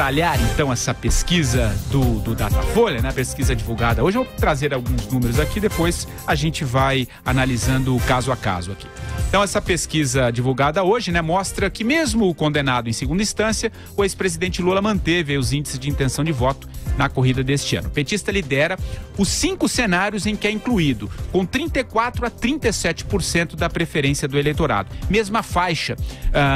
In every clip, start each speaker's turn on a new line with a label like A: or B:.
A: detalhar então essa pesquisa do Datafolha, né? A pesquisa divulgada hoje. Eu vou trazer alguns números aqui, depois a gente vai analisando caso a caso aqui. Então essa pesquisa divulgada hoje, né, mostra que mesmo condenado em segunda instância, o ex-presidente Lula manteve os índices de intenção de voto na corrida deste ano. O petista lidera os 5 cenários em que é incluído, com 34% a 37% da preferência do eleitorado. Mesma faixa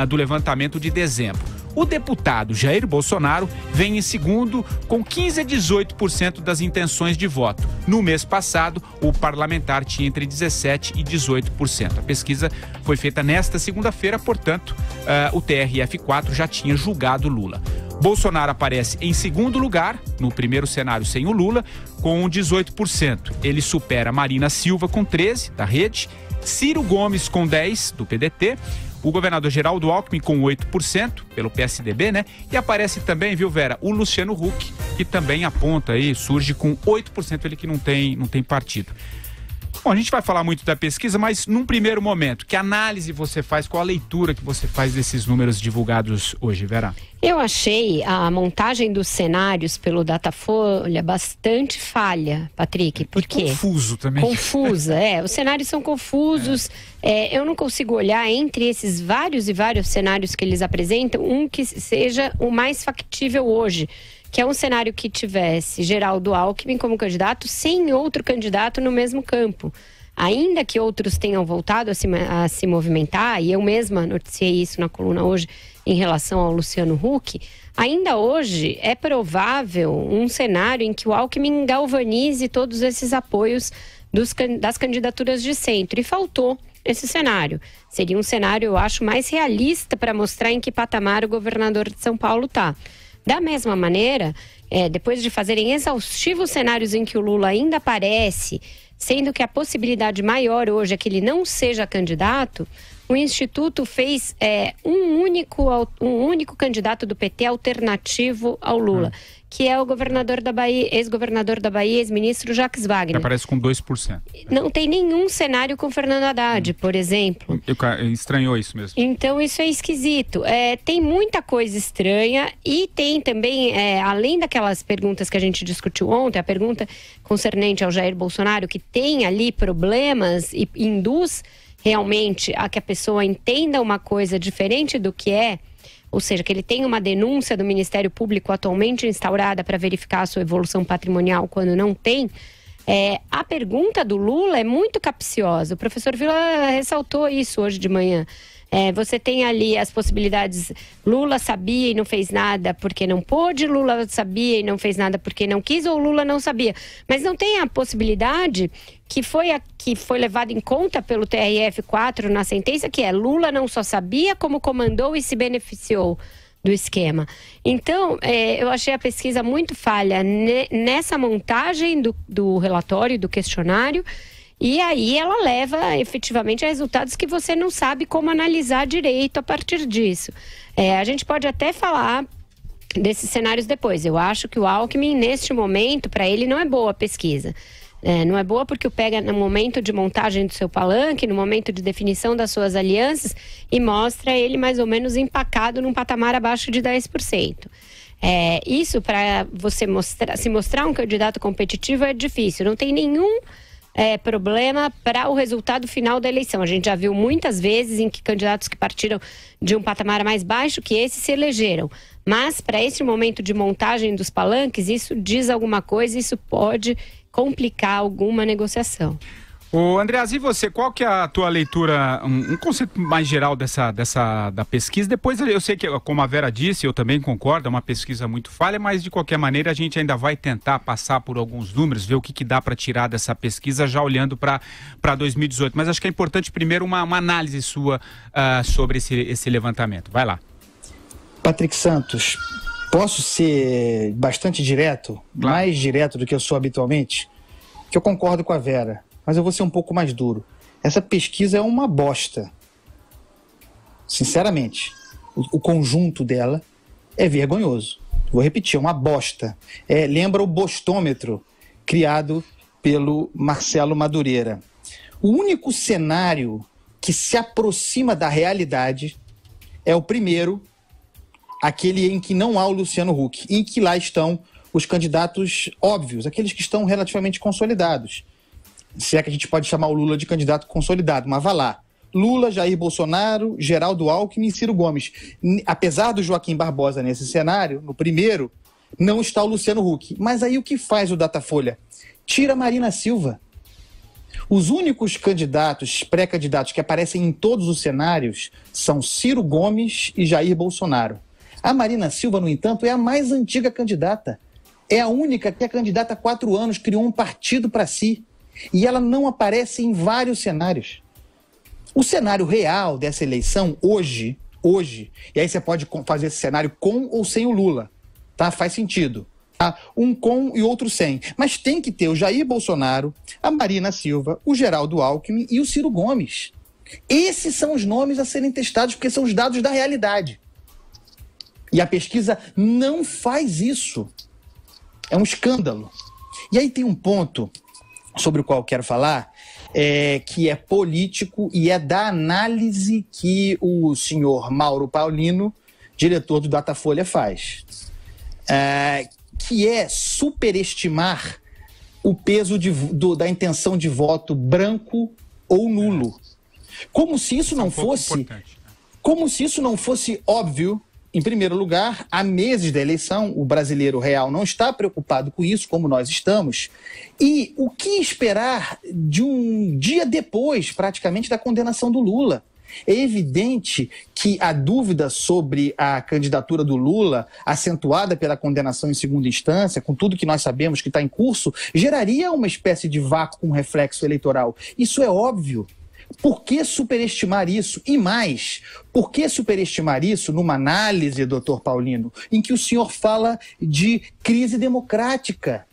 A: do levantamento de dezembro. O deputado Jair Bolsonaro vem em segundo com 15% a 18% das intenções de voto. No mês passado, o parlamentar tinha entre 17% e 18%. A pesquisa foi feita nesta segunda-feira, portanto, o TRF4 já tinha julgado Lula. Bolsonaro aparece em segundo lugar, no primeiro cenário sem o Lula, com 18%. Ele supera Marina Silva com 13%, da Rede, Ciro Gomes com 10%, do PDT, o governador Geraldo Alckmin com 8%, pelo PSDB, né? E aparece também, viu, Vera, o Luciano Huck, que também aponta aí, surge com 8%, ele que não tem partido. Bom, a gente vai falar muito da pesquisa, mas num primeiro momento, que análise você faz, qual a leitura que você faz desses números divulgados hoje, Vera?
B: Eu achei a montagem dos cenários pelo Datafolha bastante falha, Patrick. Por quê?
A: Confuso também.
B: Confusa, os cenários são confusos. Eu não consigo olhar entre esses vários e vários cenários que eles apresentam, um que seja o mais factível hoje, que é um cenário que tivesse Geraldo Alckmin como candidato sem outro candidato no mesmo campo. Ainda que outros tenham voltado a se movimentar, e eu mesma noticiei isso na coluna hoje em relação ao Luciano Huck, ainda hoje é provável um cenário em que o Alckmin galvanize todos esses apoios das candidaturas de centro. E faltou esse cenário. Seria um cenário, eu acho, mais realista para mostrar em que patamar o governador de São Paulo está. Da mesma maneira, depois de fazerem exaustivos cenários em que o Lula ainda aparece, sendo que a possibilidade maior hoje é que ele não seja candidato, o Instituto fez um único candidato do PT alternativo ao Lula, que é o governador da Bahia, ex-governador da Bahia, ex-ministro Jacques Wagner.
A: Que aparece com 2%.
B: Não tem nenhum cenário com Fernando Haddad, por exemplo.
A: Estranhou isso mesmo.
B: Então isso é esquisito. Tem muita coisa estranha e tem também, além daquelas perguntas que a gente discutiu ontem, a pergunta concernente ao Jair Bolsonaro, que tem ali problemas e induz realmente a que a pessoa entenda uma coisa diferente do que é, ou seja, que ele tem uma denúncia do Ministério Público atualmente instaurada para verificar a sua evolução patrimonial quando não tem. A pergunta do Lula é muito capciosa. O professor Vila ressaltou isso hoje de manhã. Você tem ali as possibilidades, Lula sabia e não fez nada porque não pôde, Lula sabia e não fez nada porque não quis, ou Lula não sabia. Mas não tem a possibilidade que foi levada em conta pelo TRF4 na sentença, que é Lula não só sabia, como comandou e se beneficiou do esquema. Então, eu achei a pesquisa muito falha nessa montagem do relatório, do questionário. E aí ela leva efetivamente a resultados que você não sabe como analisar direito a partir disso. A gente pode até falar desses cenários depois. Eu acho que o Alckmin, neste momento, para ele não é boa a pesquisa. Não é boa porque o pega no momento de montagem do seu palanque, no momento de definição das suas alianças, e mostra ele mais ou menos empacado num patamar abaixo de 10%. Isso, para você se mostrar um candidato competitivo, é difícil. Não tem nenhum problema para o resultado final da eleição. A gente já viu muitas vezes em que candidatos que partiram de um patamar mais baixo que esse se elegeram. Mas para esse momento de montagem dos palanques, isso diz alguma coisa, isso pode complicar alguma negociação.
A: Ô Andreas, e você, qual que é a tua leitura, um conceito mais geral da pesquisa? Depois eu sei que, como a Vera disse, eu também concordo, é uma pesquisa muito falha, mas de qualquer maneira a gente ainda vai tentar passar por alguns números, ver o que dá para tirar dessa pesquisa, já olhando para 2018. Mas acho que é importante primeiro uma análise sua sobre esse levantamento. Vai lá.
C: Patrick Santos, posso ser bastante direto, claro, mais direto do que eu sou habitualmente? Que eu concordo com a Vera, mas eu vou ser um pouco mais duro. Essa pesquisa é uma bosta. Sinceramente, o conjunto dela é vergonhoso. Vou repetir, é uma bosta. Lembra o bostômetro criado pelo Marcelo Madureira. O único cenário que se aproxima da realidade é o primeiro, aquele em que não há o Luciano Huck, em que lá estão os candidatos óbvios, aqueles que estão relativamente consolidados. Se é que a gente pode chamar o Lula de candidato consolidado, mas vá lá. Lula, Jair Bolsonaro, Geraldo Alckmin e Ciro Gomes. Apesar do Joaquim Barbosa nesse cenário, no primeiro, não está o Luciano Huck. Mas aí o que faz o Datafolha? Tira Marina Silva. Os únicos candidatos, pré-candidatos que aparecem em todos os cenários são Ciro Gomes e Jair Bolsonaro. A Marina Silva, no entanto, é a mais antiga candidata. É a única que é candidata há 4 anos, criou um partido para si. E ela não aparece em vários cenários. O cenário real dessa eleição, hoje, e aí você pode fazer esse cenário com ou sem o Lula, tá? Faz sentido. Tá? Um com e outro sem. Mas tem que ter o Jair Bolsonaro, a Marina Silva, o Geraldo Alckmin e o Ciro Gomes. Esses são os nomes a serem testados, porque são os dados da realidade. E a pesquisa não faz isso. É um escândalo. E aí tem um ponto sobre o qual eu quero falar, que é político e é da análise que o senhor Mauro Paulino, diretor do Datafolha, faz. Que é superestimar o peso da intenção de voto branco ou nulo. Como se isso não fosse... Como se isso não fosse óbvio. Em primeiro lugar, há meses da eleição, o brasileiro real não está preocupado com isso, como nós estamos. E o que esperar de um dia depois, praticamente, da condenação do Lula? É evidente que a dúvida sobre a candidatura do Lula, acentuada pela condenação em segunda instância, com tudo que nós sabemos que está em curso, geraria uma espécie de vácuo com reflexo eleitoral. Isso é óbvio. Por que superestimar isso? E mais, por que superestimar isso numa análise, doutor Paulino, em que o senhor fala de crise democrática?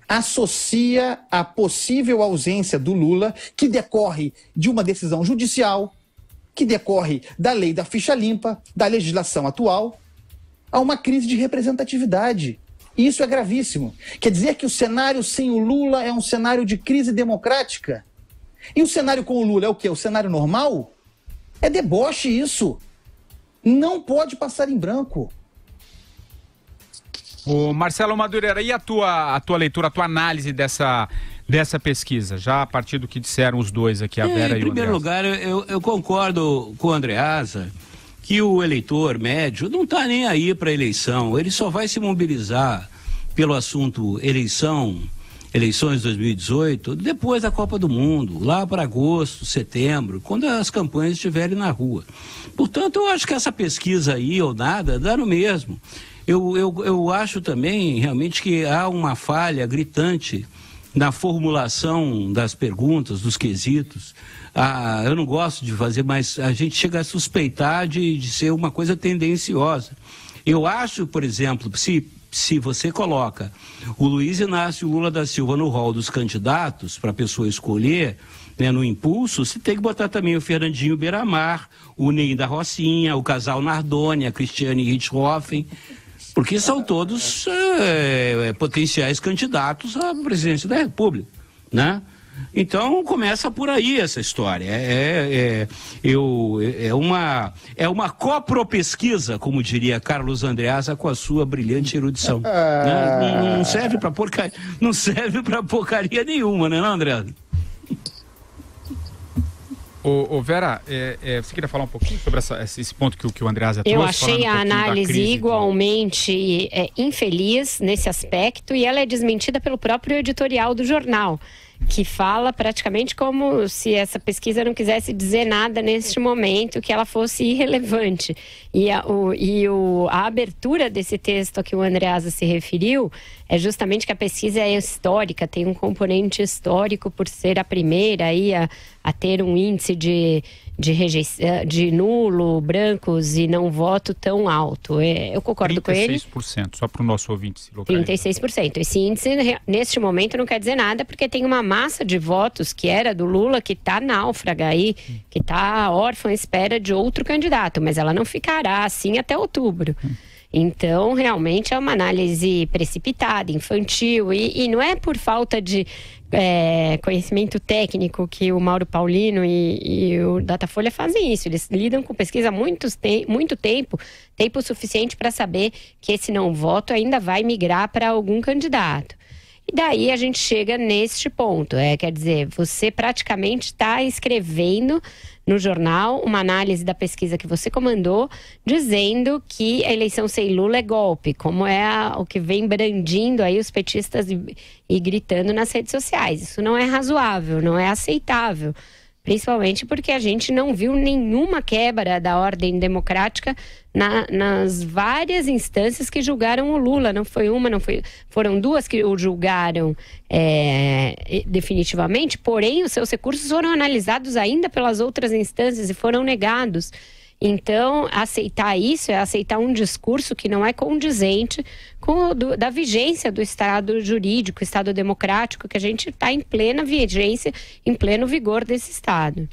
C: Associa a possível ausência do Lula, que decorre de uma decisão judicial, que decorre da lei da ficha limpa, da legislação atual, a uma crise de representatividade. E isso é gravíssimo. Quer dizer que o cenário sem o Lula é um cenário de crise democrática? E o cenário com o Lula é o quê? O cenário normal? É deboche isso. Não pode passar em branco.
A: O Marcelo Madureira, e a tua leitura, a tua análise dessa pesquisa, já a partir do que disseram os dois aqui, a Vera e o Andreasa?
D: Em primeiro lugar, eu concordo com o Andreasa que o eleitor médio não está nem aí para a eleição, ele só vai se mobilizar pelo assunto eleições 2018, depois da Copa do Mundo, lá para agosto, setembro, quando as campanhas estiverem na rua. Portanto, eu acho que essa pesquisa aí, ou nada, dá no mesmo. Eu acho também, realmente, que há uma falha gritante na formulação das perguntas, dos quesitos. Eu não gosto de fazer, mas a gente chega a suspeitar de ser uma coisa tendenciosa. Eu acho, por exemplo, se você coloca o Luiz Inácio Lula da Silva no rol dos candidatos para a pessoa escolher, né, no impulso, você tem que botar também o Fernandinho Beiramar, o Ney da Rocinha, o casal Nardoni, a Cristiane Richthofen, porque são todos potenciais candidatos à presidência da República, né? Então começa por aí essa história. É uma copropesquisa, como diria Carlos Andreasa, com a sua brilhante erudição. Né? Não serve para porcaria, não serve para porcaria nenhuma, né, não, Andreasa?
A: Ô Vera, você queria falar um pouquinho sobre esse ponto que o Andreasa trouxe?
B: Eu achei a análise igualmente infeliz nesse aspecto, e ela é desmentida pelo próprio editorial do jornal, que fala praticamente como se essa pesquisa não quisesse dizer nada neste momento, que ela fosse irrelevante. E a abertura desse texto a que o Andreasa se referiu é justamente que a pesquisa é histórica, tem um componente histórico por ser a primeira aí a ter um índice de nulo, brancos e não voto tão alto. Eu concordo com ele.
A: 36%, só para o nosso ouvinte se localizar.
B: 36%. Esse índice, neste momento, não quer dizer nada, porque tem uma massa de votos que era do Lula, que está náufraga aí, que está órfã à espera de outro candidato, mas ela não ficará assim até outubro. Então, realmente é uma análise precipitada, infantil, e não é por falta de conhecimento técnico que o Mauro Paulino e o Datafolha fazem isso. Eles lidam com pesquisa há muito tempo suficiente para saber que esse não voto ainda vai migrar para algum candidato. E daí a gente chega neste ponto, quer dizer, você praticamente está escrevendo no jornal uma análise da pesquisa que você comandou, dizendo que a eleição sem Lula é golpe, como o que vem brandindo aí os petistas e gritando nas redes sociais. Isso não é razoável, não é aceitável. Principalmente porque a gente não viu nenhuma quebra da ordem democrática nas várias instâncias que julgaram o Lula. Não foi uma, foram duas que o julgaram definitivamente, porém os seus recursos foram analisados ainda pelas outras instâncias e foram negados. Então, aceitar isso é aceitar um discurso que não é condizente com da vigência do Estado jurídico, Estado democrático, que a gente está em plena vigência, em pleno vigor desse Estado.